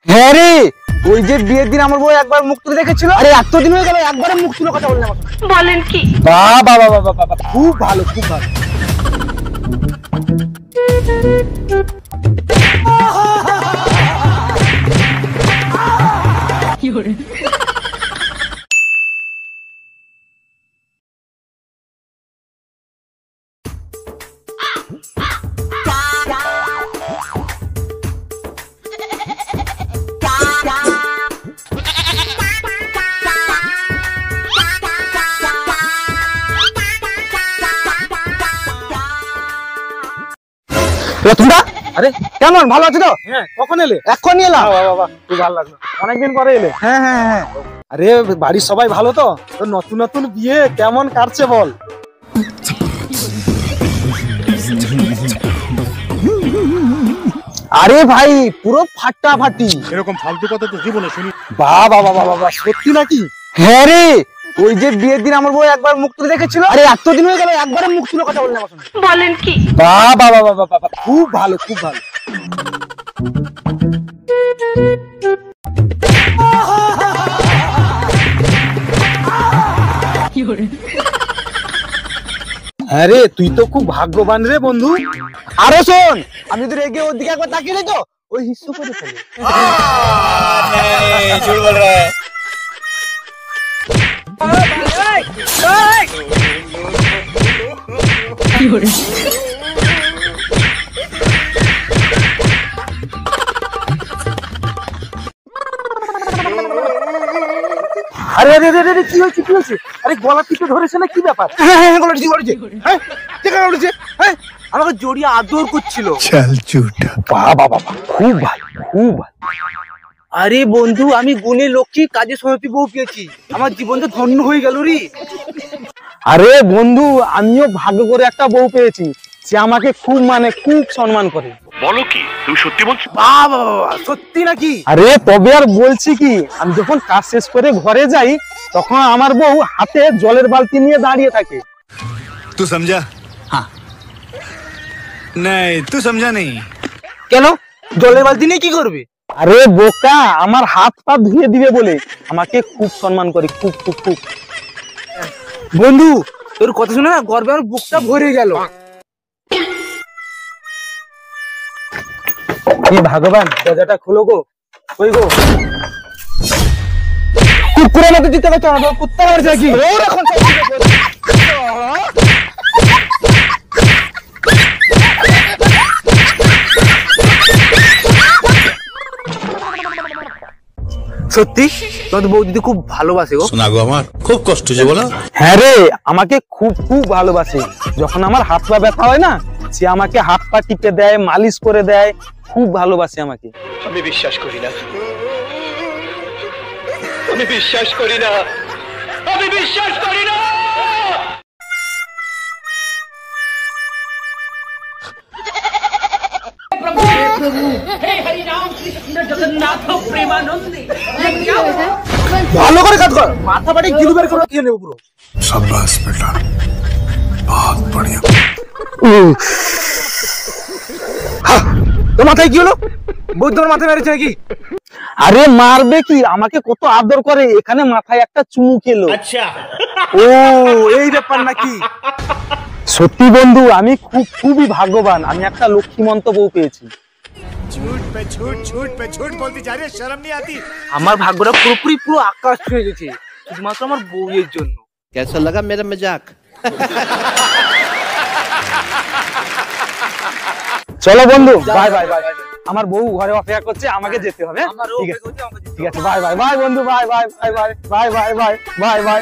হ্যাঁ রে, ওই যে বিয়ের দিন আমার বউ একবার মুখ তুলে দেখেছিল। আরে এতদিন হয়ে গেল একবারে মুখ তুলে কথা বললাম। বলেন কি? বাবা বাবা বাবা বাবা, খুব ভালো খুব ভালো। তোমরা আরে কেমন ভালো আছো তো? হ্যাঁ, কখন এলে? এখনই এলাম। বাবা খুব ভালো লাগলো, অনেকদিন পরে এলে। হ্যাঁ হ্যাঁ হ্যাঁ। আরে বাড়ির সবাই ভালো তো? তোর নতুন নতুন বিয়ে কেমন কাটছে বল? আরে ভাই পুরো ফাটাফাটি। এরকম ফালতু কথা তো জীবনে শুনি। বাবা বাবা বাবা, সত্যি নাকি? হ্যাঁ রে, ওই যে বিয়ের দিন আমার বউ একবার মুখ তুলে দেখেছিল। আরে এতদিন হয়ে গেল একবারে মুখ তুলে কথা বললাম। বলেন কি? বাবা বাবা বাবা বাবা, খুব ভালো খুব ভালো। হ্যাঁ রে, তুই তো খুব ভাগ্যবান রে বন্ধু। আরে শোন, আমি তো রেগে ওর দিকে একবার তাকিয়ে তো ওই হিস্সু করে ফেলে। আরে আরে আরে আরে, কি হয়েছে কি হয়েছে? আরে গলা টিপে ধরেছে না, কি ব্যাপার? হ্যাঁ হ্যাঁ হ্যাঁ, গলাটি গলাটি। হ্যাঁ ঠিক আছে গলাটি। হ্যাঁ আমাকে জড়িয়ে আদর করছিল। चल झूठा। বাবা বাবা, খুব ভালো খুব ভালো। আরে বন্ধু, আমি গুণে লক্ষ্মী কাজে সমাপি বউ পেয়েছি, আমার জীবনটা ধন্য হয়ে গেল রে। আরে বন্ধু, আমিও ভাগ্য করে একটা বউ পেয়েছি, সে আমাকে খুব খুব সম্মান করে। বলো কি, তুমি সত্যি বলছো? বাবা বাবা, সত্যি নাকি? আরে তবে আর বলছি কি, আমি যখন কাজ শেষ করে ঘরে যাই তখন আমার বউ হাতে জলের বালতি নিয়ে দাঁড়িয়ে থাকে। तू समझा? हाँ। नहीं, तू समझा नहीं। কেন জলের বালতি নিয়ে কি করবে? আরে বোকা, আমার হাত পা ধুয়ে দিবে বলে আমাকে খুব সম্মান করে, খুব খুব খুব। বন্ধু, তোর কথা শুনে না গর্বে আমার বুকটা ভরে গেল। হে ভগবান, দরজাটা খুলো গো। ওই গো, কুকুরের মতো দিতে পারছো না, কুত্তা মারছে কি? ওর এখন সত্যি তোমাদের বউ দিদি খুব ভালোবাসে গো। सुना गो আমার খুব কষ্ট হচ্ছে বলো। হ্যাঁ রে, আমাকে খুব খুব ভালোবাসে। যখন আমার হাত পা ব্যথা হয় না, সে আমাকে হাত পা টিপে দেয়, মালিশ করে দেয়, খুব ভালোবাসে আমাকে। আমি বিশ্বাস করি না, আমি বিশ্বাস করি না, আমি বিশ্বাস করি না। ভালো করে কাজ কর, মাথা বাড়ি গিলু বের করে খেয়ে নেবো পুরো। शाबाश बेटा, बहुत बढ़िया। তোর মাথায় কি হলো? বউ তোর মাথায় মেরেছে নাকি? আরে মারবে কি, আমাকে কত আদর করে, এখানে মাথায় একটা চুমু খেলো। আচ্ছা, ও এই ব্যাপার নাকি? সত্যি বন্ধু, আমি খুবই ভাগ্যবান, আমি একটা লক্ষ্মীমন্ত বউ পেয়েছি। झूठ पे झूठ, झूठ पे झूठ बोलती जा रही है, शर्म नहीं आती? আমার ভাগ্যটা পুরো আকাশ ছুঁয়ে গেছে শুধুমাত্র আমার বউয়ের জন্য। कैसा लगा मेरा मजाक? চলো বন্ধু, বাই বাই বাই। আমার বউ ঘরে অপেক্ষা করছে, আমাকে যেতে হবে। ঠিক আছে ঠিক আছে, বাই বাই বাই বন্ধু, bye bye bye bye bye bye bye bye bye.